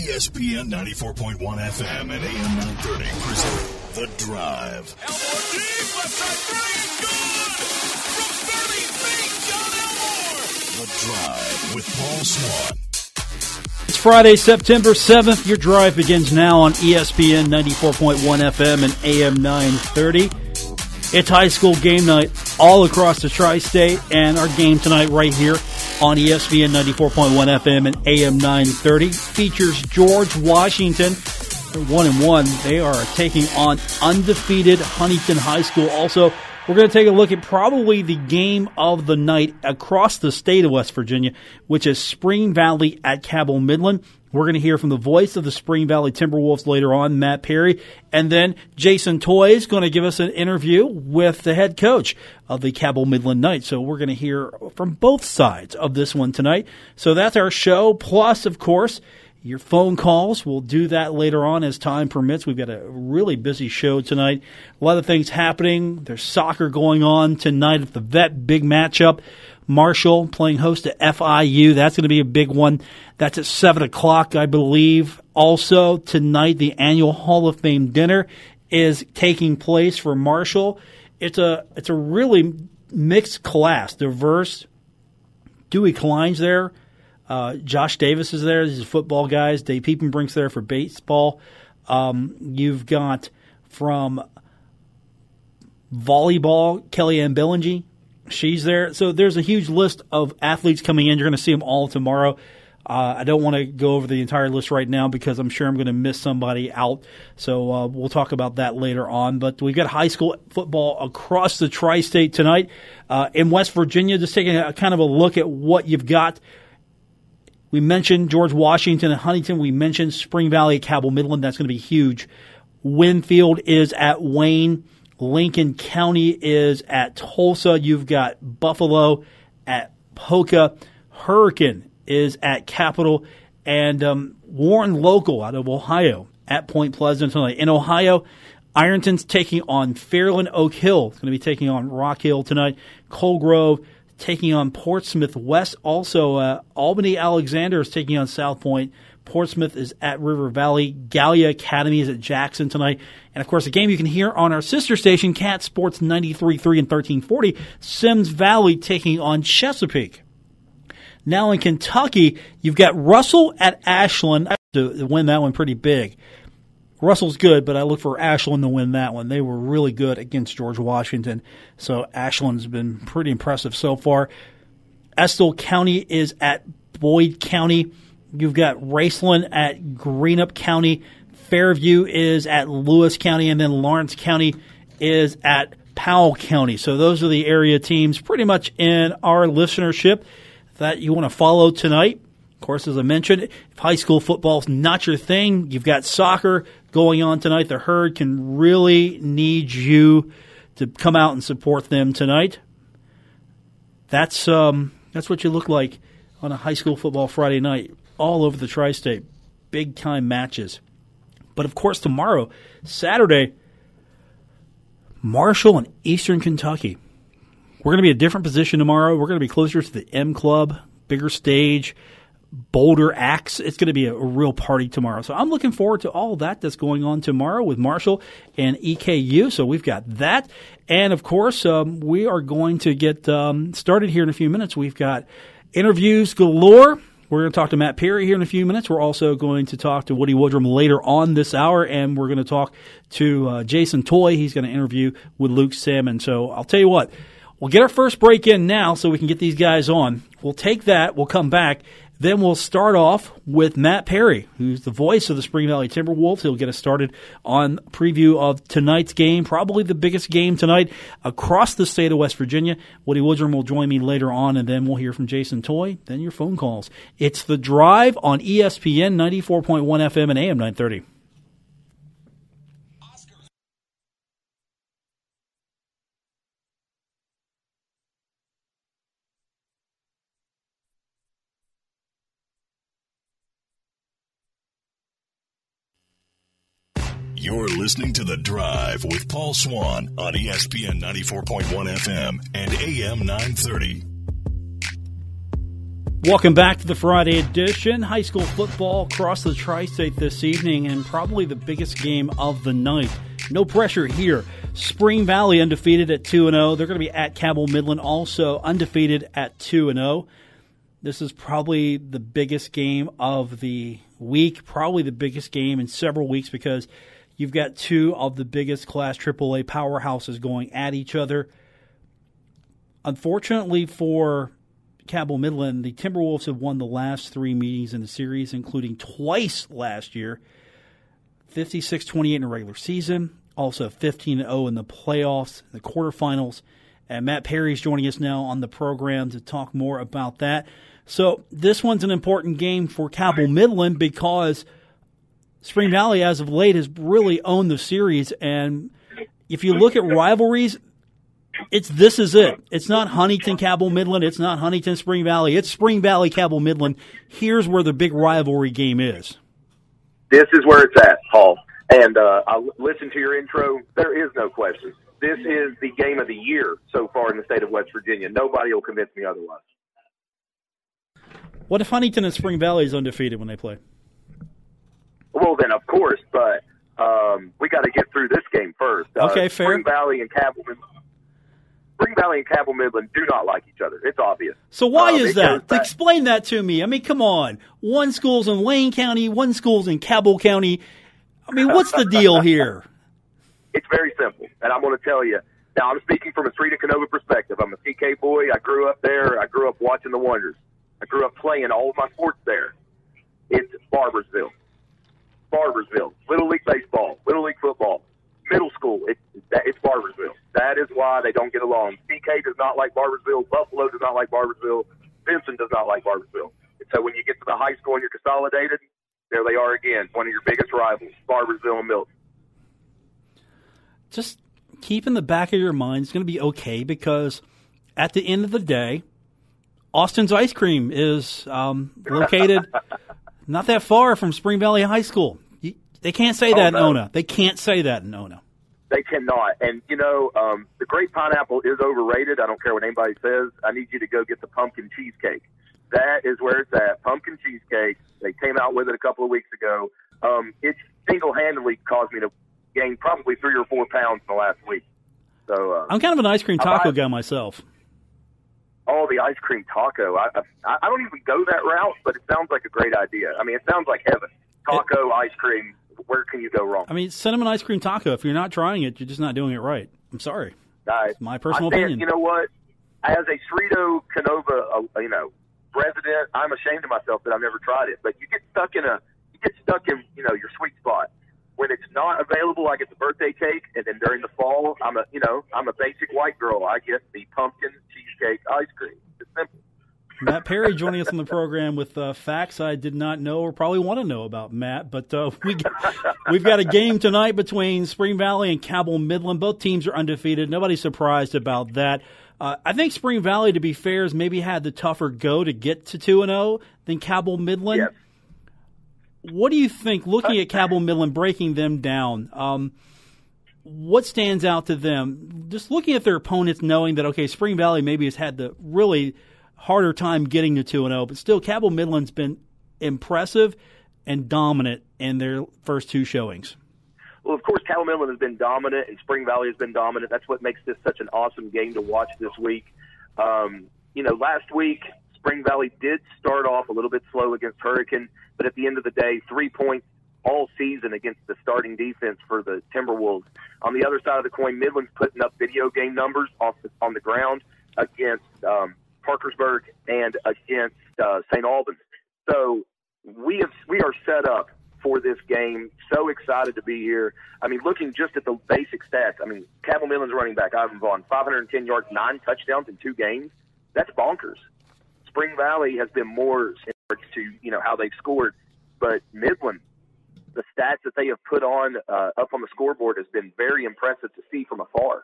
ESPN 94.1 FM and AM 930 present The Drive. Elmore deep, left side three, good! From 30 feet, John Elmore! The Drive with Paul Swann. It's Friday, September 7th. Your drive begins now on ESPN 94.1 FM and AM 930. It's high school game night all across the Tri-State, and our game tonight right here on ESPN 94.1 FM and AM 930 features George Washington. They're 1-1. They are taking on undefeated Huntington High School. Also, we're going to take a look at probably the game of the night across the state of West Virginia, which is Spring Valley at Cabell Midland. We're going to hear from the voice of the Spring Valley Timberwolves later on, Matt Perry. And then Jason Toy is going to give us an interview with the head coach of the Cabell Midland Knights. So we're going to hear from both sides of this one tonight. So that's our show. Plus, of course, your phone calls. We'll do that later on as time permits. We've got a really busy show tonight. A lot of things happening. There's soccer going on tonight at the Vet. Big matchup. Marshall playing host to FIU. That's going to be a big one. That's at 7 o'clock, I believe. Also, tonight, the annual Hall of Fame dinner is taking place for Marshall. It's a really mixed class, diverse. Dewey Klein's there. Josh Davis is there. These are football guys. Dave Piepenbrink's there for baseball. You've got from volleyball, Kellyanne Billingy. She's there. So there's a huge list of athletes coming in. You're going to see them all tomorrow. I don't want to go over the entire list right now because I'm sure I'm going to miss somebody out. So we'll talk about that later on. But we've got high school football across the Tri-State tonight. In West Virginia, just taking a kind of a look at what you've got. We mentioned George Washington and Huntington. We mentioned Spring Valley at Cabell Midland. That's going to be huge. Winfield is at Wayne. Lincoln County is at Tulsa. You've got Buffalo at Poca. Hurricane is at Capital. And Warren Local out of Ohio at Point Pleasant tonight. In Ohio, Ironton's taking on Fairland Oak Hill. It's going to be taking on Rock Hill tonight. Coal Grove taking on Portsmouth West. Also, Albany Alexander is taking on South Point. Portsmouth is at River Valley. Gallia Academy is at Jackson tonight. And, of course, a game you can hear on our sister station, Cat Sports 93.3 and 1340. Sims Valley taking on Chesapeake. Now in Kentucky, you've got Russell at Ashland to win that one pretty big. Russell's good, but I look for Ashland to win that one. They were really good against George Washington, so Ashland's been pretty impressive so far. Estill County is at Boyd County. You've got Raceland at Greenup County. Fairview is at Lewis County, and then Lawrence County is at Powell County. So those are the area teams pretty much in our listenership that you want to follow tonight. Of course, as I mentioned, if high school football is not your thing, you've got soccer going on tonight. The Herd can really need you to come out and support them tonight. That's what you look like on a high school football Friday night all over the Tri-State. Big-time matches. But, of course, tomorrow, Saturday, Marshall and Eastern Kentucky. We're going to be a different position tomorrow. We're going to be closer to the M Club, bigger stage, Boulder Axe. It's going to be a real party tomorrow. So I'm looking forward to all that that's going on tomorrow with Marshall and EKU. So we've got that. And, of course, we are going to get started here in a few minutes. We've got interviews galore. We're going to talk to Matt Perry here in a few minutes. We're also going to talk to Woody Woodrum later on this hour, and we're going to talk to Jason Toy. He's going to interview with Luke Salmon. So I'll tell you what, we'll get our first break in now so we can get these guys on. We'll take that. We'll come back. Then we'll start off with Matt Perry, who's the voice of the Spring Valley Timberwolves. He'll get us started on preview of tonight's game, probably the biggest game tonight across the state of West Virginia. Woody Woodrum will join me later on, and then we'll hear from Jason Toy, then your phone calls. It's The Drive on ESPN 94.1 FM and AM 930. You're listening to The Drive with Paul Swann on ESPN 94.1 FM and AM 930. Welcome back to the Friday edition. High school football across the Tri-State this evening, and probably the biggest game of the night. No pressure here. Spring Valley undefeated at 2-0. They're going to be at Cabell Midland, also undefeated at 2-0. This is probably the biggest game of the week, probably the biggest game in several weeks, because you've got two of the biggest Class AAA powerhouses going at each other. Unfortunately for Cabell Midland, the Timberwolves have won the last three meetings in the series, including twice last year. 56-28 in the regular season, also 15-0 in the playoffs, the quarterfinals. And Matt Perry's joining us now on the program to talk more about that. So this one's an important game for Cabell Midland because Spring Valley, as of late, has really owned the series. And if you look at rivalries, this is it. It's not Huntington Cabell Midland. It's not Huntington Spring Valley. It's Spring Valley Cabell Midland. Here's where the big rivalry game is. This is where it's at, Paul. And I listened to your intro. There is no question. This is the game of the year so far in the state of West Virginia. Nobody will convince me otherwise. What if Huntington and Spring Valley is undefeated when they play? Well, then, of course, but we got to get through this game first. Okay, fair. Spring Valley and Cabell Midland do not like each other. It's obvious. So why is that? Explain that to me. I mean, come on. One school's in Wayne County, one school's in Cabell County. I mean, what's the deal here? It's very simple, and I'm going to tell you. Now, I'm speaking from a Street of Canova perspective. I'm a CK boy. I grew up there. I grew up watching the Wonders. I grew up playing all of my sports there. It's Barbersville. Little League baseball, Little League football, middle school. It's Barbersville. That is why they don't get along. CK does not like Barbersville. Buffalo does not like Barbersville. Vincent does not like Barbersville. And so when you get to the high school and you're consolidated, there they are again, one of your biggest rivals, Barbersville and Milton. Just keep in the back of your mind it's going to be okay, because at the end of the day, Austin's Ice Cream is located not that far from Spring Valley High School. They can't say that in Ona. They can't say that in Ona. They cannot. And, the Great Pineapple is overrated. I don't care what anybody says. I need you to go get the pumpkin cheesecake. That is where it's at, pumpkin cheesecake. They came out with it a couple of weeks ago. It single-handedly caused me to gain probably 3 or 4 pounds in the last week. So I'm kind of an ice cream taco guy myself. Oh, the ice cream taco. I don't even go that route, but it sounds like a great idea. I mean, it sounds like heaven. Taco, ice cream, where can you go wrong? I mean, cinnamon ice cream taco. If you're not trying it, you're just not doing it right. I'm sorry. It's my personal opinion. You know what? As a Cerrito Canova, resident, I'm ashamed of myself that I've never tried it. But you get stuck in your sweet spot. When it's not available, I get the birthday cake, and then during the fall, I'm a basic white girl. I get the pumpkin cheesecake ice cream. It's simple. Matt Perry joining us on the program with facts I did not know or probably want to know about, Matt. But we've got a game tonight between Spring Valley and Cabell Midland. Both teams are undefeated. Nobody's surprised about that. I think Spring Valley, to be fair, has maybe had the tougher go to get to 2-0 than Cabell Midland. Yes. What do you think, looking at Cabell Midland, breaking them down, what stands out to them? Just looking at their opponents, knowing that, okay, Spring Valley maybe has had the really harder time getting to 2-0, but still Cabell Midland's been impressive and dominant in their first two showings. Well, of course, Cabell Midland has been dominant, and Spring Valley has been dominant. That's what makes this such an awesome game to watch this week. Last week, Spring Valley did start off a little bit slow against Hurricane, but at the end of the day, 3 points all season against the starting defense for the Timberwolves. On the other side of the coin, Midland's putting up video game numbers on the ground against Parkersburg and against St. Albans. So we are set up for this game. So excited to be here. I mean, looking just at the basic stats, I mean, Cabell Midland's running back, Ivan Vaughn, 510 yards, 9 touchdowns in 2 games. That's bonkers. Spring Valley has been more in regards to, how they've scored. But Midland, the stats that they have put on up on the scoreboard has been very impressive to see from afar.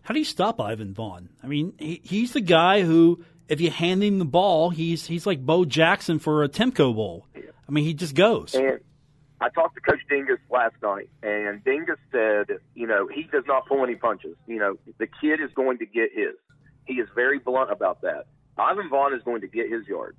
How do you stop Ivan Vaughn? I mean, he's the guy who, if you hand him the ball, he's like Bo Jackson for a Timco Bowl. I mean, he just goes. And I talked to Coach Dingus last night, and Dingus said, he does not pull any punches. The kid is going to get his. He is very blunt about that. Ivan Vaughn is going to get his yards.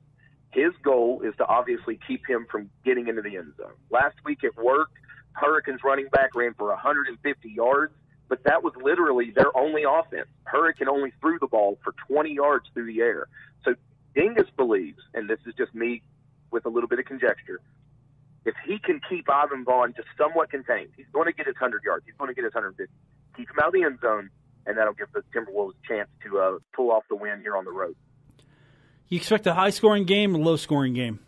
His goal is to obviously keep him from getting into the end zone. Last week it worked. Hurricanes running back ran for 150 yards, but that was literally their only offense. Hurricane only threw the ball for 20 yards through the air. So Dingus believes, and this is just me with a little bit of conjecture, if he can keep Ivan Vaughn just somewhat contained, he's going to get his 100 yards. He's going to get his 150. Keep him out of the end zone, and that'll give the Timberwolves a chance to pull off the win here on the road. You expect a high-scoring game or low-scoring game?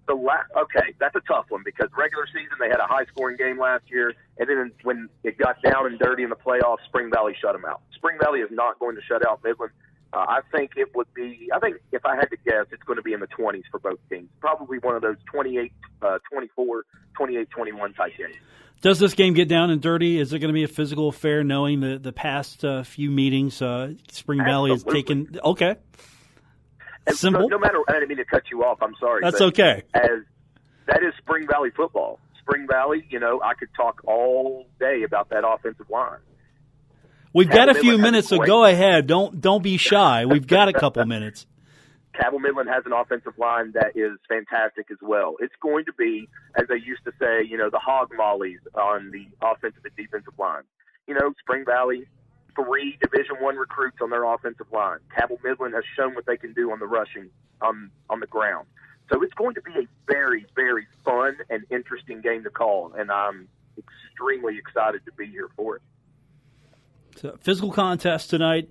Okay, that's a tough one because regular season they had a high-scoring game last year, and then when it got down and dirty in the playoffs, Spring Valley shut them out. Spring Valley is not going to shut out Midland. I think if I had to guess, it's going to be in the 20s for both teams. Probably one of those 28-24, 28-21 type games. Does this game get down and dirty? Is it going to be a physical affair knowing the past few meetings Spring Valley has taken? Okay. Simple. No matter, I didn't mean to cut you off. I'm sorry. That's okay. That is Spring Valley football. Spring Valley, I could talk all day about that offensive line. We've got a few minutes, so go ahead. Don't be shy. We've got a couple minutes. Cabell Midland has an offensive line that is fantastic as well. It's going to be, as they used to say, the hog mollies on the offensive and defensive line. Spring Valley, 3 Division I recruits on their offensive line. Cabell Midland has shown what they can do on the rushing on the ground. So it's going to be a very, very fun and interesting game to call, and I'm extremely excited to be here for it. So, physical contest tonight.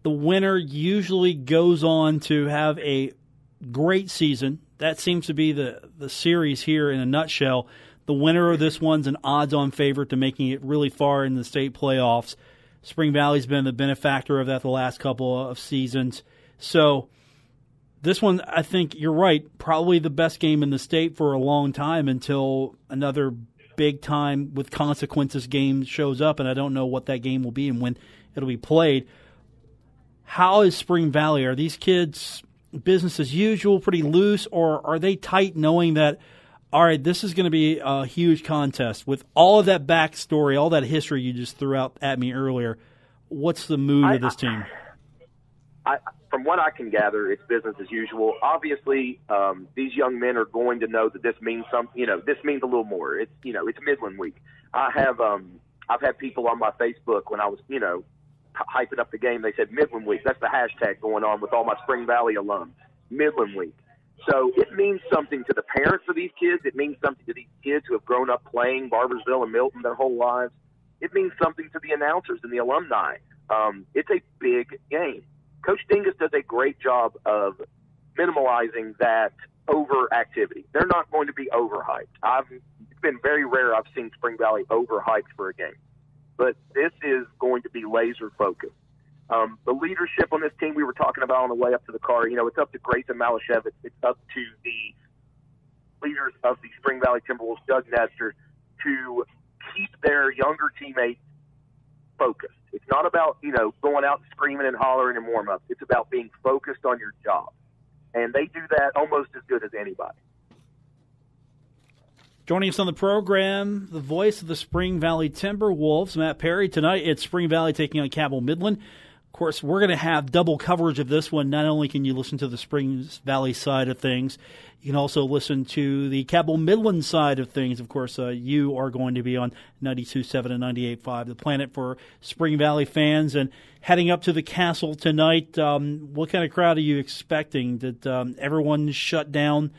The winner usually goes on to have a great season. That seems to be the series here in a nutshell. The winner of this one's an odds-on favorite to making it really far in the state playoffs. Spring Valley's been the benefactor of that the last couple of seasons. So this one, I think you're right, probably the best game in the state for a long time until another big-time with consequences game shows up, and I don't know what that game will be and when it'll be played. How is Spring Valley? Are these kids business as usual, pretty loose, or are they tight knowing that, all right, this is going to be a huge contest? With all of that backstory, all that history you just threw out at me earlier, what's the mood of this team? From what I can gather, it's business as usual. Obviously, these young men are going to know that this means something. This means a little more. It's it's Midland week. I've had people on my Facebook when I was hyping up the game. They said Midland week. That's the hashtag going on with all my Spring Valley alums. Midland week. So it means something to the parents of these kids. It means something to these kids who have grown up playing Barbersville and Milton their whole lives. It means something to the announcers and the alumni. It's a big game. Coach Dingus does a great job of minimalizing that overactivity. They're not going to be overhyped. It's been very rare I've seen Spring Valley overhyped for a game. But this is going to be laser focused. The leadership on this team we were talking about on the way up to the car, it's up to Grayson Malashevitz. It's up to the leaders of the Spring Valley Timberwolves, Doug Nestor, to keep their younger teammates focused. It's not about, going out and screaming and hollering and warm-ups. It's about being focused on your job. And they do that almost as good as anybody. Joining us on the program, the voice of the Spring Valley Timberwolves, Matt Perry. Tonight, it's Spring Valley taking on Cabell Midland. Of course, we're going to have double coverage of this one. Not only can you listen to the Spring Valley side of things, you can also listen to the Cabell Midland side of things. Of course, you are going to be on 92.7 and 98.5, the planet for Spring Valley fans. And heading up to the Castle tonight, what kind of crowd are you expecting? Did everyone shut down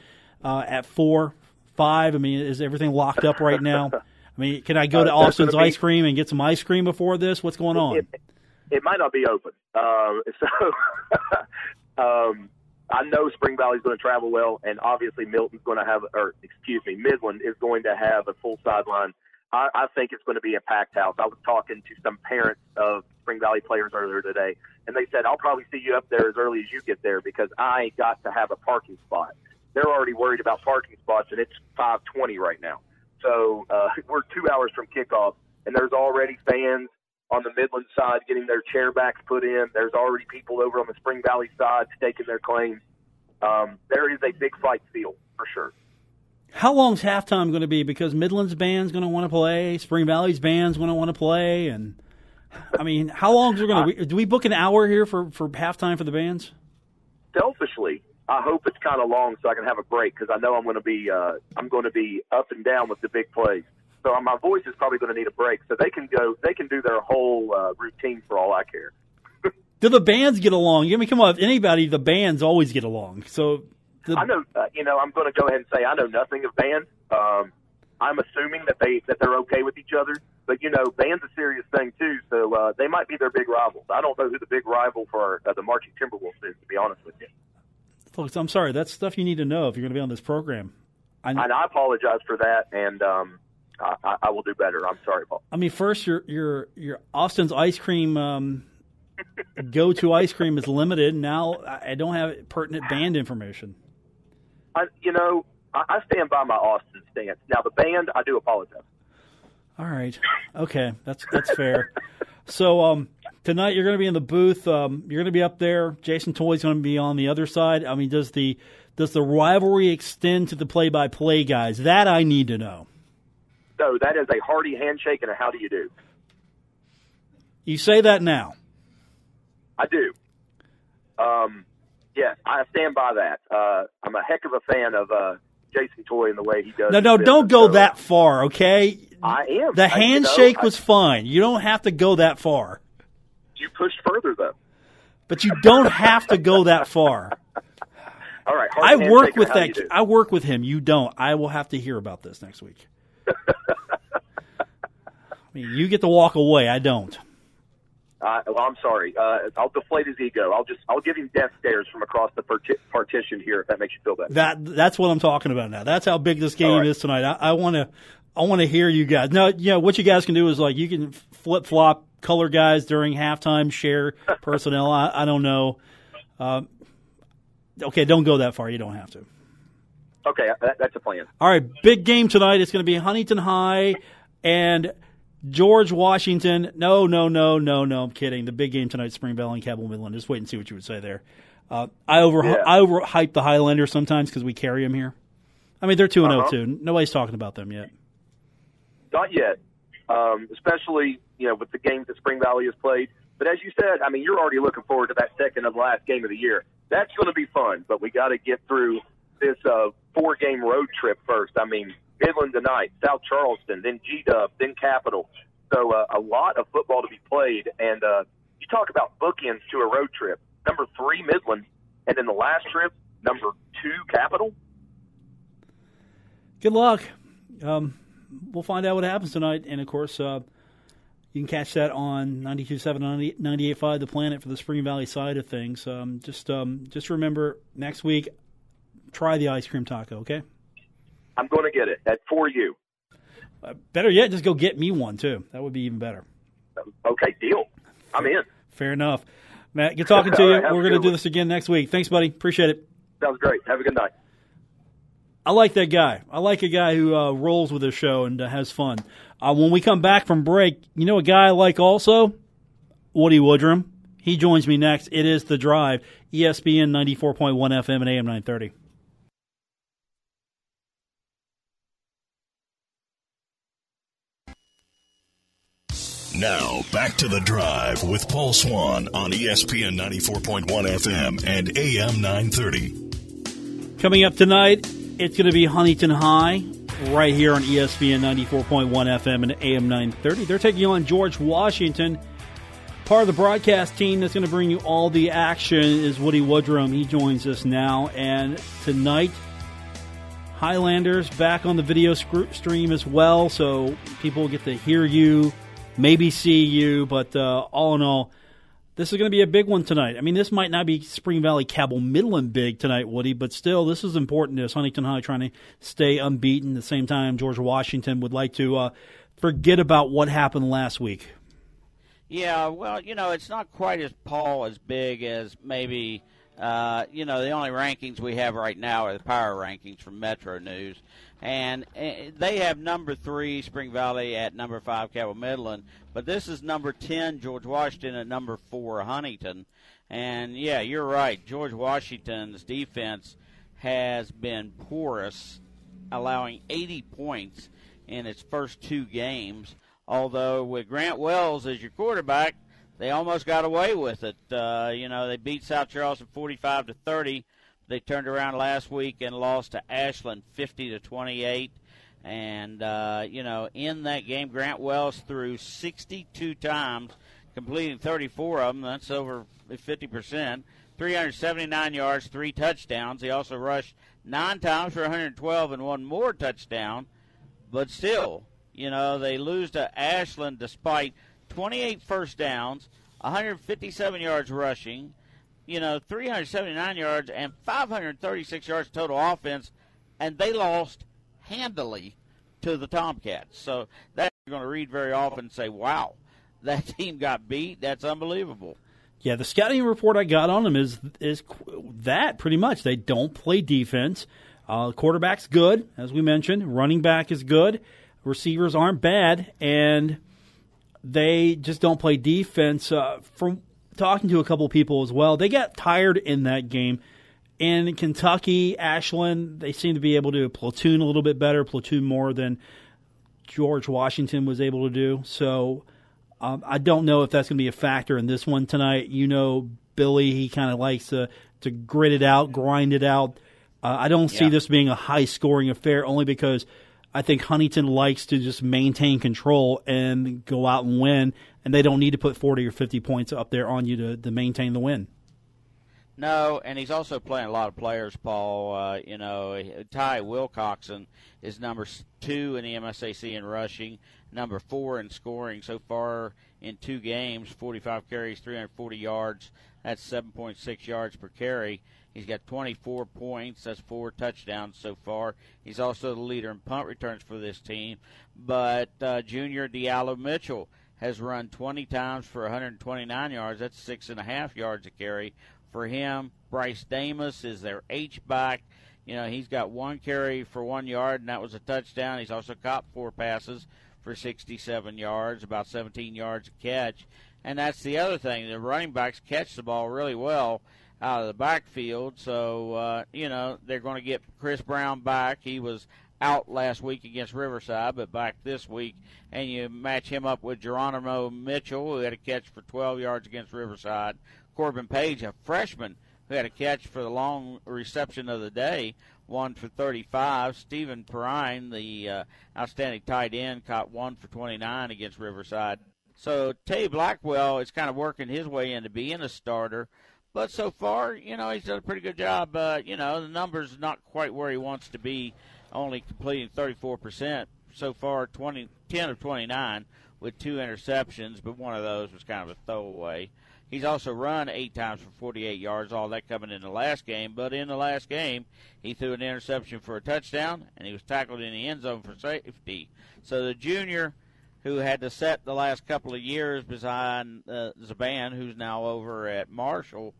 at 4, 5? I mean, is everything locked up right now? I mean, can I go to Austin's Ice Cream and get some ice cream before this? What's going on? It might not be open. I know Spring Valley's going to travel well, and obviously Midland is going to have a full sideline. I think it's going to be a packed house. I was talking to some parents of Spring Valley players earlier today, and they said, I'll probably see you up there as early as you get there because I got to have a parking spot. They're already worried about parking spots, and it's 5:20 right now. So we're 2 hours from kickoff, and there's already fans on the Midland side getting their chair backs put in. There's already people over on the Spring Valley side staking their claims. There is a big fight field for sure. How long's halftime going to be? Because Midland's band's going to want to play, Spring Valley's band's going to want to play, and I mean, how long is it going to? Do we book an hour here for halftime for the bands? Selfishly, I hope it's kind of long so I can have a break because I know I'm going to be up and down with the big plays. So my voice is probably going to need a break. So they can do their whole routine for all I care. Do the bands get along? I mean, come on, anybody, the bands always get along. So I know, I'm going to go ahead and say I know nothing of bands. I'm assuming that they're okay with each other. But, band's a serious thing, too, so they might be their big rivals. I don't know who the big rival for the Marching Timberwolves is, to be honest with you. Folks, I'm sorry. That's stuff you need to know if you're going to be on this program. And I apologize for that, and I will do better. I'm sorry, Paul. I mean, first, your Austin's ice cream go-to ice cream is limited. Now I don't have pertinent band information. I stand by my Austin stance. Now, the band, I do apologize. All right. Okay. That's fair. So tonight you're going to be in the booth. You're going to be up there. Jason Toy's going to be on the other side. I mean, does the rivalry extend to the play-by-play guys? That I need to know. No, that is a hearty handshake and a how do you do. You say that now. I do. Yes, I stand by that. I'm a heck of a fan of Jason Toy and the way he does. No, don't go that far, okay? I am. The handshake was fine. You don't have to go that far. You pushed further, though. But you don't have to go that far. All right. I work with that. I work with him. You don't. I will have to hear about this next week. I mean, you get to walk away. I don't. Well, I'm sorry. I'll deflate his ego. I'll give him death stares from across the partition here if that makes you feel better. That's what I'm talking about now. That's how big this game is tonight. I want to hear you guys. Now, what you guys can do is you can flip flop color guys during halftime, share personnel. I don't know. Okay, don't go that far. You don't have to. Okay, that's a plan. All right, big game tonight. It's going to be Huntington High and George Washington. No, I'm kidding. The big game tonight, Spring Valley and Cabell Midland. Just wait and see what you would say there. I overhype the Highlanders sometimes because we carry them here. I mean, they're 2-0 too. Nobody's talking about them yet. Not yet, especially with the games that Spring Valley has played. But as you said, I mean, you're already looking forward to that second and last game of the year. That's going to be fun, but we got to get through this 4-game road trip first. I mean, Midland tonight, South Charleston, then G-Dub, then Capital. So a lot of football to be played. And you talk about bookends to a road trip. Number 3, Midland, and then the last trip, number 2, Capital. Good luck. We'll find out what happens tonight. And, of course, you can catch that on 92.7, 98.5 The Planet for the Spring Valley side of things. Just remember, next week, try the ice cream taco, okay? I'm going to get it. That's for you. Better yet, just go get me one, too. That would be even better. Okay, deal. I'm in. Fair enough. Matt, good talking to you. We're going to do this again next week. Thanks, buddy. Appreciate it. Sounds great. Have a good night. I like that guy. I like a guy who rolls with his show and has fun. When we come back from break, you know a guy I like also? Woody Woodrum. He joins me next. It is The Drive, ESPN 94.1 FM and AM 930. Now, back to The Drive with Paul Swann on ESPN 94.1 FM and AM 930. Coming up tonight, it's going to be Huntington High right here on ESPN 94.1 FM and AM 930. They're taking on George Washington. Part of the broadcast team that's going to bring you all the action is Woody Woodrum. He joins us now. And tonight, Highlanders back on the video stream as well, so people get to hear you, maybe see you, but all in all, this is going to be a big one tonight. I mean, this might not be Spring Valley Cabell Midland big tonight, Woody, but still, this is important as Huntington High trying to stay unbeaten. At the same time, George Washington would like to forget about what happened last week. Yeah, well, it's not quite as big as maybe, the only rankings we have right now are the power rankings from Metro News. And they have number 3, Spring Valley, at number 5, Cabell Midland. But this is number 10, George Washington, at number 4, Huntington. And, yeah, you're right. George Washington's defense has been porous, allowing 80 points in its first 2 games. although with Grant Wells as your quarterback, they almost got away with it. They beat South Charleston 45-30. They turned around last week and lost to Ashland 50-28. And, in that game, Grant Wells threw 62 times, completing 34 of them. That's over 50%. 379 yards, 3 touchdowns. He also rushed 9 times for 112 and 1 more touchdown. But still, they lose to Ashland despite 28 first downs, 157 yards rushing, 379 yards and 536 yards total offense, and they lost handily to the Tomcats. So that's going to read very often and say, wow, that team got beat. That's unbelievable. Yeah, the scouting report I got on them is that pretty much. They don't play defense. Quarterback's good, as we mentioned. Running back is good. Receivers aren't bad, and they just don't play defense. From talking to a couple people as well, they got tired in that game. In Kentucky, Ashland, they seem to be able to platoon a little bit better, platoon more than George Washington was able to do. So I don't know if that's going to be a factor in this one tonight. Billy, he kind of likes to grit it out, grind it out. I don't see this being a high-scoring affair only because I think Huntington likes to just maintain control and go out and win, and they don't need to put 40 or 50 points up there on you to maintain the win. No, and he's also playing a lot of players, Paul. Ty Wilcoxon is number 2 in the MSAC in rushing, number 4 in scoring so far in 2 games, 45 carries, 340 yards. That's 7.6 yards per carry. He's got 24 points. That's 4 touchdowns so far. He's also the leader in punt returns for this team. But junior Diallo Mitchell has run 20 times for 129 yards. That's 6.5 yards a carry. For him, Bryce Damus is their H-back. He's got 1 carry for 1 yard, and that was a touchdown. He's also caught 4 passes for 67 yards, about 17 yards a catch. And that's the other thing. The running backs catch the ball really well out of the backfield. So, they're going to get Chris Brown back. He was out last week against Riverside, but back this week. And you match him up with Geronimo Mitchell, who had a catch for 12 yards against Riverside. Corbin Page, a freshman, who had a catch for the long reception of the day, 1 for 35. Stephen Perrine, the outstanding tight end, caught 1 for 29 against Riverside. So Tay Blackwell is kind of working his way into being a starter. But so far, he's done a pretty good job. The number's not quite where he wants to be, only completing 34%. So far, 10 of 29 with 2 interceptions, but one of those was kind of a throwaway. He's also run 8 times for 48 yards, all that coming in the last game. But in the last game, he threw an interception for a touchdown, and he was tackled in the end zone for safety. So the junior, who had to set the last couple of years behind Zaban, who's now over at Marshall,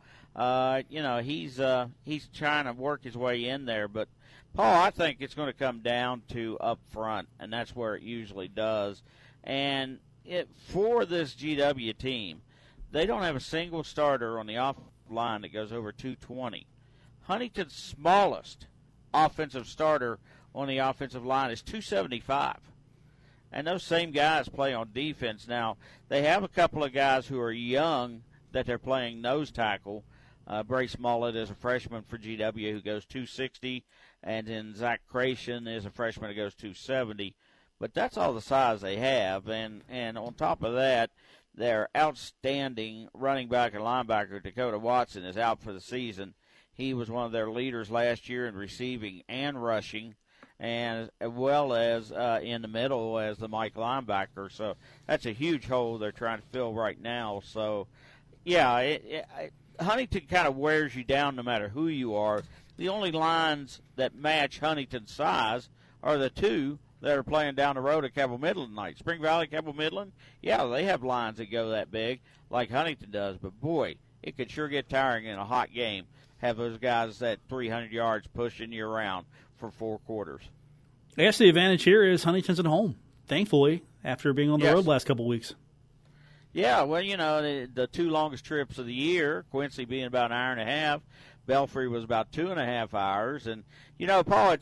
he's trying to work his way in there. But, Paul, I think it's going to come down to up front, and that's where it usually does. And for this GW team, they don't have a single starter on the offensive line that goes over 220. Huntington's smallest offensive starter on the offensive line is 275. And those same guys play on defense. Now, they have a couple of guys who are young that they're playing nose tackle. Brace Mullet is a freshman for GW who goes 260, and then Zach Creation is a freshman who goes 270. But that's all the size they have. And on top of that, their outstanding running back and linebacker, Dakota Watson, is out for the season. He was one of their leaders last year in receiving and rushing, and as well as in the middle as the Mike linebacker. So that's a huge hole they're trying to fill right now. So, yeah, Huntington kind of wears you down no matter who you are. The only lines that match Huntington's size are the 2 that are playing down the road at Cabell Midland tonight. Spring Valley, Cabell Midland, yeah, they have lines that go that big like Huntington does. But, boy, it could sure get tiring in a hot game, have those guys at 300 yards pushing you around for 4 quarters. I guess the advantage here is Huntington's at home, thankfully, after being on the road last couple of weeks. Yeah, well, the 2 longest trips of the year, Quincy being about an hour and a half, Belfry was about 2.5 hours. And, Paul,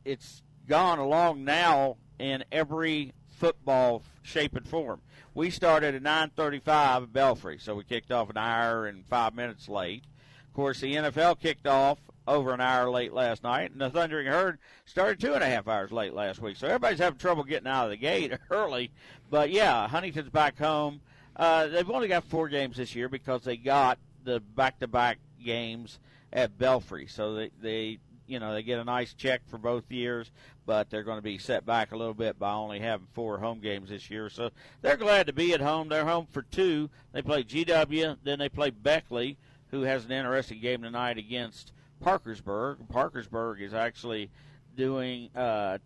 it's gone along now in every football shape and form. We started at 9:35 at Belfry, so we kicked off an hour and 5 minutes late. Of course, the NFL kicked off over an hour late last night, and the Thundering Herd started 2.5 hours late last week. So everybody's having trouble getting out of the gate early. But, yeah, Huntington's back home. They've only got 4 games this year because they got the back-to-back games at Belfry. So they get a nice check for both years, but they're going to be set back a little bit by only having 4 home games this year. So they're glad to be at home. They're home for 2. They play GW, then they play Beckley, who has an interesting game tonight against Parkersburg. Parkersburg is actually doing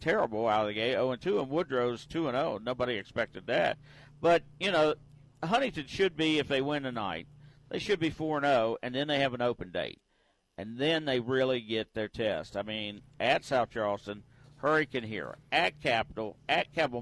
terrible out of the gate, 0-2, and Woodrow's 2-0. Nobody expected that. But, Huntington should be, if they win tonight, they should be 4-0, and then they have an open date. And then they really get their test. I mean, at South Charleston, Hurricane here, at Capital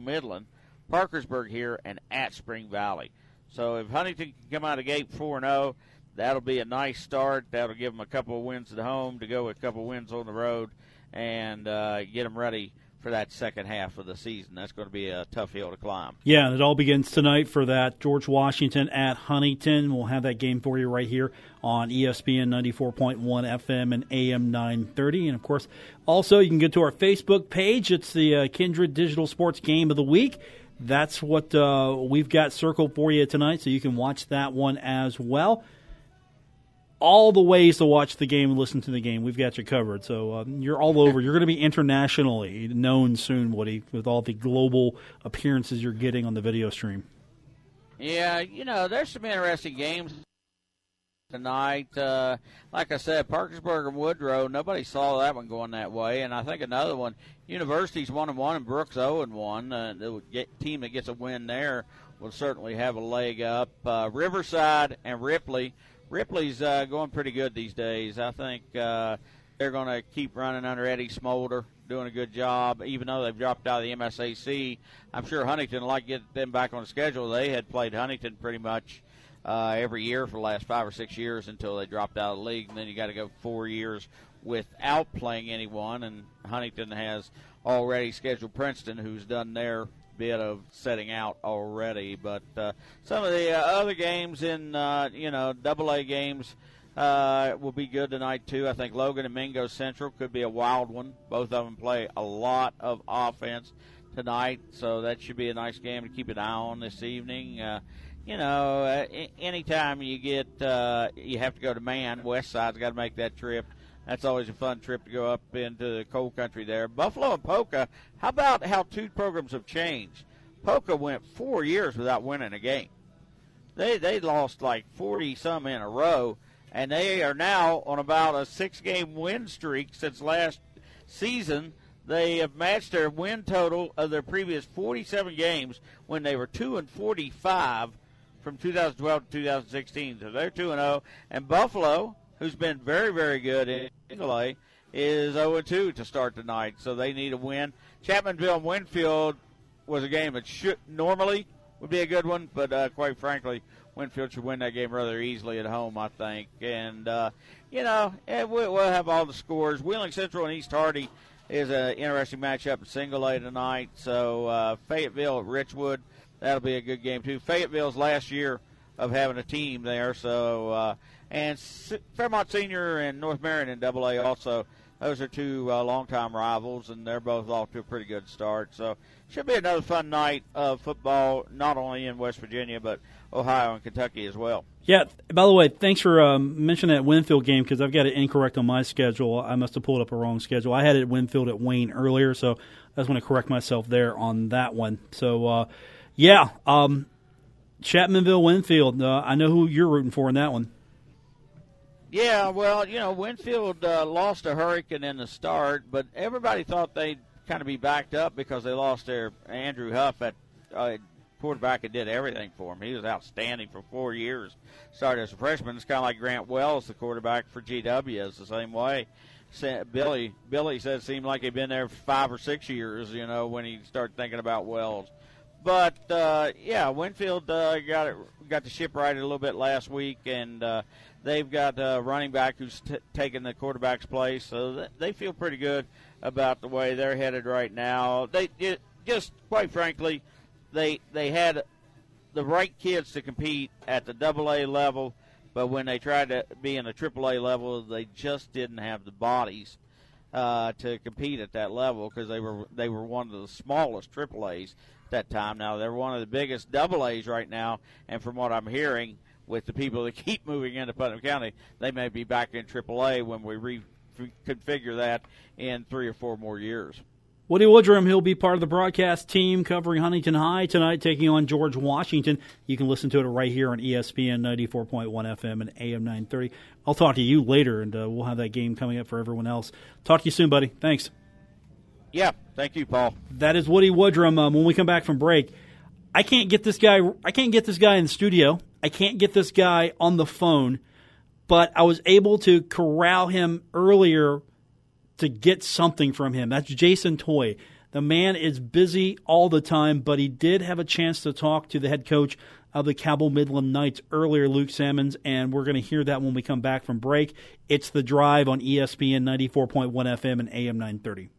Midland, Parkersburg here, and at Spring Valley. So if Huntington can come out of the gate 4-0, that'll be a nice start. That'll give them a couple of wins at home to go with a couple of wins on the road and get them ready for that second half of the season. That's going to be a tough hill to climb. Yeah, and it all begins tonight for that. George Washington at Huntington. We'll have that game for you right here on ESPN 94.1 FM and AM 930. And, of course, also you can get to our Facebook page. It's the Kindred Digital Sports Game of the Week. That's what we've got circled for you tonight, so you can watch that one as well. All the ways to watch the game and listen to the game, we've got you covered. So you're all over. You're going to be internationally known soon, Woody, with all the global appearances you're getting on the video stream. Yeah, there's some interesting games tonight. Like I said, Parkersburg and Woodrow, nobody saw that one going that way. And I think another one, University's 1-1 and Brooks 0-1. The team that gets a win there will certainly have a leg up. Riverside and Ripley. Ripley's going pretty good these days. I think they're going to keep running under Eddie Smolder, doing a good job, even though they've dropped out of the MSAC. I'm sure Huntington would like to get them back on the schedule. They had played Huntington pretty much every year for the last 5 or 6 years until they dropped out of the league, and then you got to go 4 years without playing anyone, and Huntington has already scheduled Princeton, who's done their bit of setting out already. But some of the other games in AA games will be good tonight too. I think Logan and Mingo Central could be a wild one. Both of them play a lot of offense tonight, so that should be a nice game to keep an eye on this evening. Anytime you get you have to go to Man, West Side's got to make that trip. That's always a fun trip to go up into the cold country there. Buffalo and Polka, how about how 2 programs have changed? Polka went 4 years without winning a game. They lost like 40-some in a row, and they are now on about a 6-game win streak since last season. They have matched their win total of their previous 47 games when they were 2-45 from 2012 to 2016. So they're 2-0. And Buffalo, who's been very, very good in Nicolay, is 0-2 to start tonight, so they need a win. Chapmanville and Winfield was a game that normally would be a good one, but quite frankly, Winfield should win that game rather easily at home, I think. And, we'll have all the scores. Wheeling Central and East Hardy is an interesting matchup in single A tonight, so Fayetteville at Richwood, that'll be a good game, too. Fayetteville's last year of having a team there, so and Fairmont Senior and North Marion in AA also. Those are 2 longtime rivals, and they're both off to a pretty good start. So should be another fun night of football, not only in West Virginia, but Ohio and Kentucky as well. Yeah, by the way, thanks for mentioning that Winfield game, because I've got it incorrect on my schedule. I must have pulled up a wrong schedule. I had it at Winfield at Wayne earlier, so I just want to correct myself there on that one. So, Chapmanville, Winfield, I know who you're rooting for in that one. Yeah, well, Winfield lost to Hurricane in the start, but everybody thought they'd kind of be backed up because they lost their Andrew Huff at quarterback and did everything for him. He was outstanding for 4 years. Started as a freshman. It's kind of like Grant Wells, the quarterback for GW, is the same way. Billy said it seemed like he'd been there for 5 or 6 years, when he started thinking about Wells. But, Winfield got the ship righted a little bit last week, and they've got a running back who's taken the quarterback's place, so they feel pretty good about the way they're headed right now. Just quite frankly, they had the right kids to compete at the AA level, but when they tried to be in a AAA level, they just didn't have the bodies to compete at that level because they were one of the smallest AAAs at that time. Now they're one of the biggest AAs right now, and from what I'm hearing, with the people that keep moving into Putnam County, they may be back in AAA when we reconfigure that in 3 or 4 more years. Woody Woodrum, he'll be part of the broadcast team covering Huntington High tonight, taking on George Washington. You can listen to it right here on ESPN 94.1 FM and AM 930. I'll talk to you later, and we'll have that game coming up for everyone else. Talk to you soon, buddy. Thanks. Yeah, thank you, Paul. That is Woody Woodrum. When we come back from break, I can't get this guy in the studio. I can't get this guy on the phone, but I was able to corral him earlier to get something from him. That's Jason Toy. The man is busy all the time, but he did have a chance to talk to the head coach of the Cabell Midland Knights earlier, Luke Salmons, and we're going to hear that when we come back from break. It's The Drive on ESPN 94.1 FM and AM 930.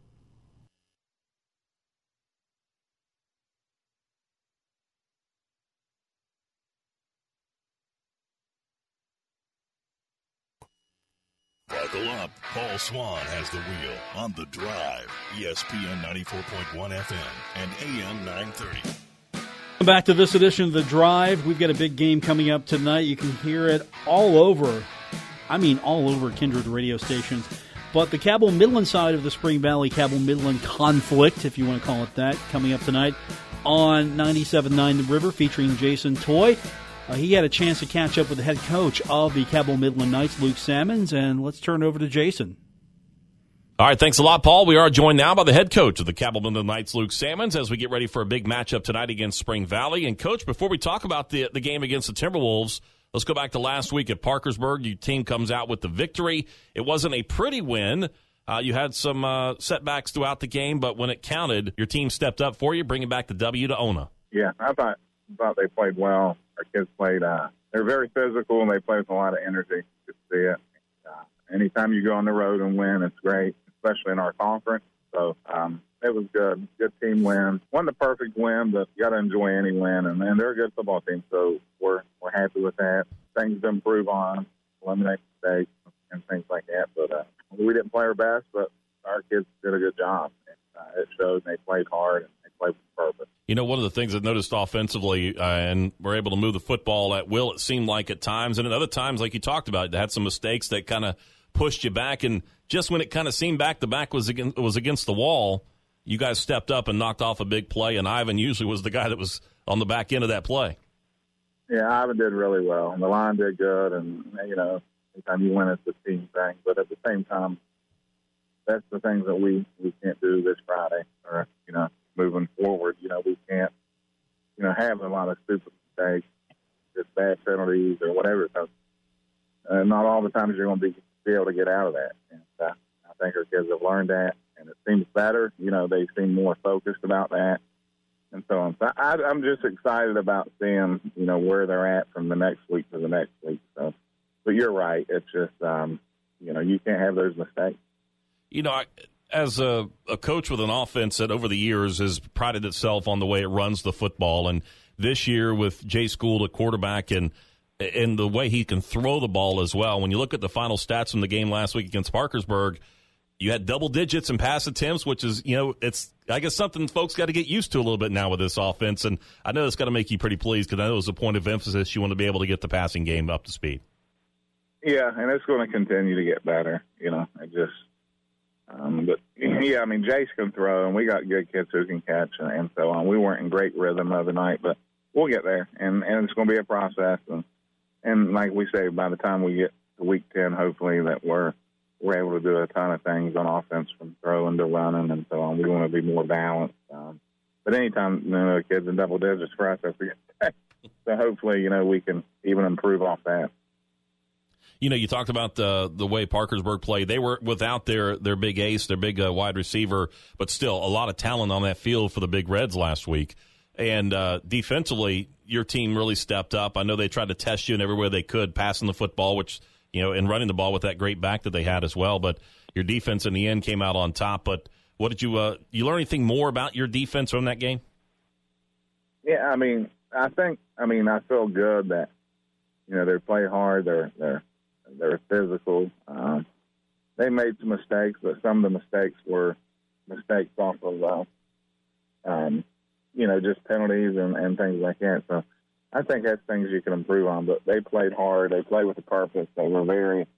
Buckle up. Paul Swann has the wheel on The Drive, ESPN 94.1 FM and AM 930. Welcome back to this edition of The Drive. We've got a big game coming up tonight. You can hear it all over Kindred radio stations. But the Cabell Midland side of the Spring Valley Cabell Midland conflict, if you want to call it that, coming up tonight on 97.9 The River, featuring Jason Toy. He had a chance to catch up with the head coach of the Cabell Midland Knights, Luke Salmons, and let's turn it over to Jason. All right, thanks a lot, Paul. We are joined now by the head coach of the Cabell Midland Knights, Luke Salmons, as we get ready for a big matchup tonight against Spring Valley. And, Coach, before we talk about the game against the Timberwolves, let's go back to last week at Parkersburg. Your team comes out with the victory. It wasn't a pretty win. You had some setbacks throughout the game, but when it counted, your team stepped up for you, bringing back the W to Ona. Yeah, I thought they played well. Our kids played, they're very physical, and they play with a lot of energy. You can see it. Anytime you go on the road and win, it's great, especially in our conference. So it was good. Good team win. Wasn't a perfect win, but you got to enjoy any win. And they're a good football team, so we're happy with that. Things to improve on, eliminate mistakes, and things like that. But we didn't play our best, but our kids did a good job. And, it showed they played hard and they played with purpose. You know, one of the things I noticed offensively, and we're able to move the football at will, it seemed like at times, and at other times, like you talked about, they had some mistakes that kind of pushed you back, and just when it kind of seemed the back was against the wall, you guys stepped up and knocked off a big play, and Ivan usually was the guy that was on the back end of that play. Yeah, Ivan did really well, and the line did good, and, you know, anytime you win, it's a team thing, but at the same time, that's the things that we can't do this Friday, or, you know, moving forward. You know, we can't, you know, have a lot of stupid mistakes, just bad penalties or whatever. So, not all the times you're going to be able to get out of that. And I think our kids have learned that, and it seems better. You know, they seem more focused about that, and so on. So I'm just excited about seeing, you know, where they're at from the next week to the next week. So, but you're right. It's just, you know, you can't have those mistakes. You know, as a coach with an offense that over the years has prided itself on the way it runs the football, and this year with Jay School at quarterback and the way he can throw the ball as well, when you look at the final stats from the game last week against Parkersburg, you had double digits in pass attempts, which is, you know, it's, I guess, something folks got to get used to a little bit now with this offense, and I know it's got to make you pretty pleased because I know it was a point of emphasis. You want to be able to get the passing game up to speed. Yeah, and it's going to continue to get better, you know. I just but, yeah, I mean, Jace can throw, and we got good kids who can catch and so on. We weren't in great rhythm the other night, but we'll get there, and it's going to be a process. And like we say, by the time we get to week 10, hopefully that we're able to do a ton of things on offense from throwing to running and so on. We want to be more balanced. But anytime, you know, the kids in double digits for us, that's a good thing. So hopefully, you know, we can even improve off that. You know, you talked about the way Parkersburg played. They were without their big ace, their big wide receiver, but still a lot of talent on that field for the Big Reds last week. And defensively, your team really stepped up. I know they tried to test you in every way they could, passing the football, which, you know, and running the ball with that great back that they had as well. But your defense in the end came out on top. But what did you learn anything more about your defense from that game? Yeah, I feel good that, they play hard. They're physical. They made some mistakes, but some of the mistakes were mistakes off of, just penalties and things like that. So I think that's things you can improve on. But they played hard. They played with a purpose. They were very,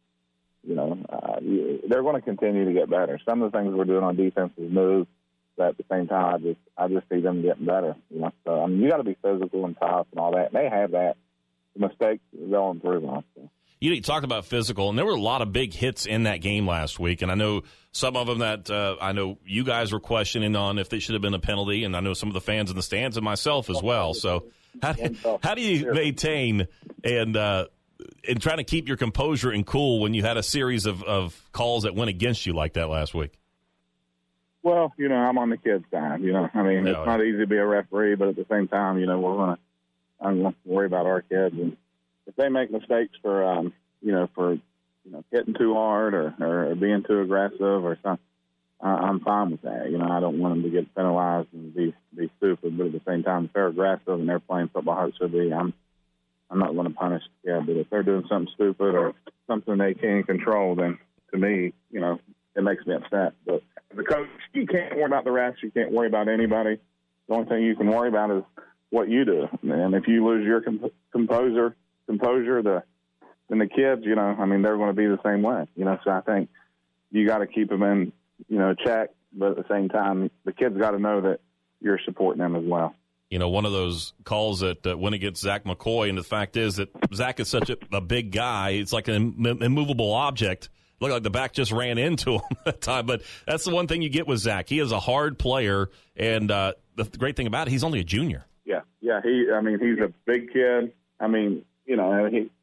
they're going to continue to get better. Some of the things we're doing on defense is moves. But at the same time, I just see them getting better. So you got to be physical and tough and all that. And they have that. The mistakes they'll improve on. So. You talked about physical, and there were a lot of big hits in that game last week. And I know some of them that I know you guys were questioning on if they should have been a penalty, and I know some of the fans in the stands and myself as well. So how do you maintain and trying to keep your composure and cool when you had a series of calls that went against you like that last week? Well, I'm on the kids' side. It's not easy to be a referee, but at the same time, I'm going to worry about our kids. And if they make mistakes for hitting too hard or being too aggressive or something, I'm fine with that. I don't want them to get penalized and be stupid. But at the same time, if they're aggressive and they're playing football how it should be, I'm not going to punish the kid. But if they're doing something stupid or something they can't control, then to me, it makes me upset. But the coach, you can't worry about the refs. You can't worry about anybody. The only thing you can worry about is what you do. And if you lose your composure, then the kids, they're going to be the same way. So I think you got to keep them in, check. But at the same time, the kids got to know that you're supporting them as well. One of those calls that went against Zach McCoy, and the fact is that Zach is such a big guy. It's like an immovable object. Looked like the back just ran into him that time. But that's the one thing you get with Zach. He is a hard player, and the great thing about it, he's only a junior. Yeah. He's a big kid.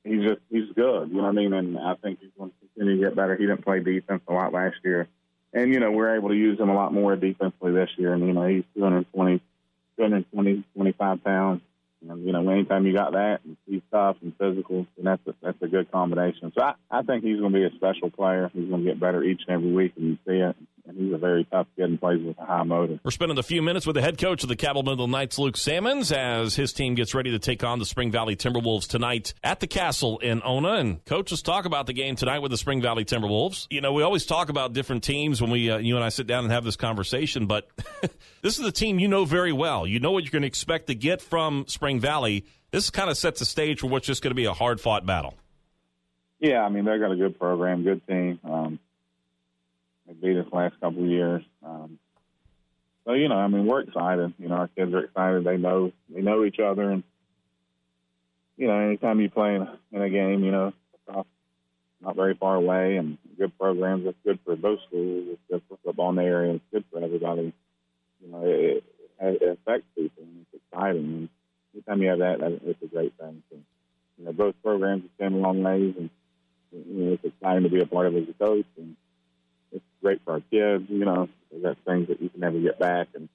He's good. And I think he's going to continue to get better. He didn't play defense a lot last year. And, we're able to use him a lot more defensively this year. And, he's 25 pounds. And, anytime you got that, and he's tough and physical, and that's a good combination. So I think he's going to be a special player. He's going to get better each and every week, and you see it. And he's a very tough kid and plays with a high motor. We're spending a few minutes with the head coach of the Cabell Midland Knights, Luke Salmons, as his team gets ready to take on the Spring Valley Timberwolves tonight at the Castle in Ona. And Coach, let's talk about the game tonight with the Spring Valley Timberwolves. We always talk about different teams when you and I sit down and have this conversation, but this is a team you know very well. You know what you're going to expect to get from Spring Valley. This kind of sets the stage for what's just going to be a hard-fought battle. Yeah, they've got a good program, good team. They beat us last couple of years. So, we're excited. Our kids are excited. They know each other. And, anytime you play in a game, not very far away and good programs, it's good for both schools. It's good for football in the area. It's good for everybody. It affects people, and it's exciting. And anytime you have that, it's a great thing. So, both programs have came a long ways, and, it's exciting to be a part of it as a coach. And, it's great for our kids, they got things that you can never get back, and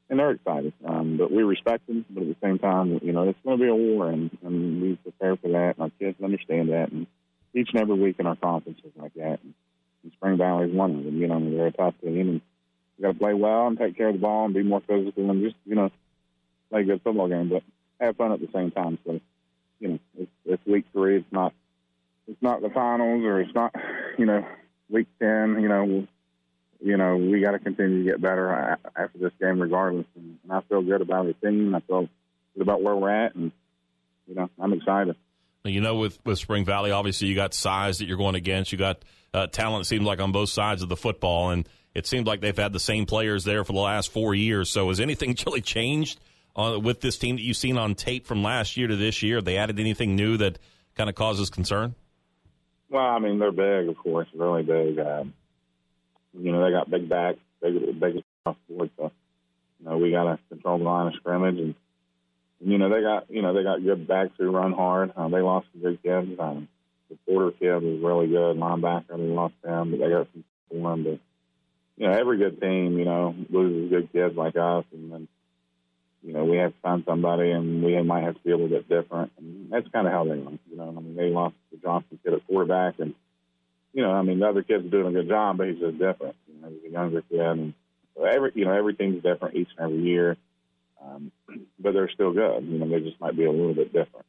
they're excited. But we respect them, but at the same time, it's going to be a war, and we prepare for that, and our kids understand that, and each and every week in our conferences like that. And Spring Valley is one of them, they're a tough team, and you got to play well and take care of the ball and be more physical and just, play a good football game, but have fun at the same time. So, it's week 3. It's not the finals, or it's not, week 10, we got to continue to get better after this game regardless. And I feel good about the team. I feel good about where we're at, and, I'm excited. With Spring Valley, obviously you got size that you're going against. You got talent, it seems like, on both sides of the football, and it seems like they've had the same players there for the last 4 years. So has anything really changed with this team that you've seen on tape from last year to this year? Have they added anything new that kind of causes concern? Well, they're big, of course, really big. They got big backs, big across the board. So, we got to control the line of scrimmage, and they got good backs who run hard. They lost some good kids. The Porter kid was really good, linebacker. They lost him, but they got some form. But every good team, loses good kids like us, and then we have to find somebody, and we might have to be a little bit different. And that's kind of how they are. They lost the Johnson kid at quarterback, and, the other kid's doing a good job, but he's just different. He's a younger kid. And so every team's different each and every year. but they're still good. You know, they just might be a little bit different,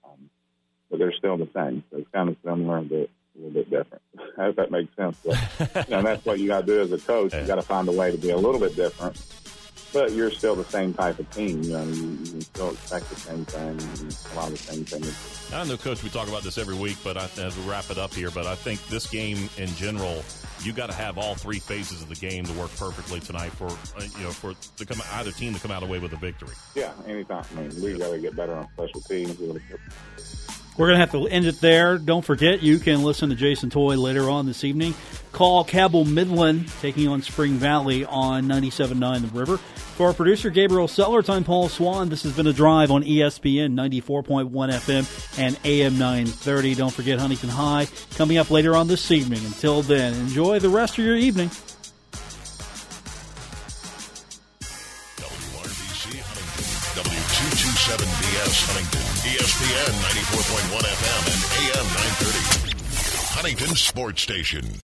but they're still the same. So it's kind of similar, but a little bit different. I hope that makes sense. But, you know, that's what you got to do as a coach. You got to find a way to be a little bit different, but you're still the same type of team. You know, you still expect the same thing, and a lot of the same things. I know, Coach, we talk about this every week, but as we wrap it up here, but I think this game in general, you got to have all three phases of the game to work perfectly tonight for either team to come out away with a victory. Yeah, anytime. I mean, we got to get better on special teams. We're going to have to end it there. Don't forget, you can listen to Jason Toy later on this evening. Call Cabell Midland taking on Spring Valley on 97.9 The River. For our producer, Gabriel Sellers, I'm Paul Swann. This has been A Drive on ESPN 94.1 FM and AM 930. Don't forget Huntington High coming up later on this evening. Until then, enjoy the rest of your evening. WRBC Huntington, W227BS Huntington, ESPN 94.1 FM and AM 930. Huntington Sports Station.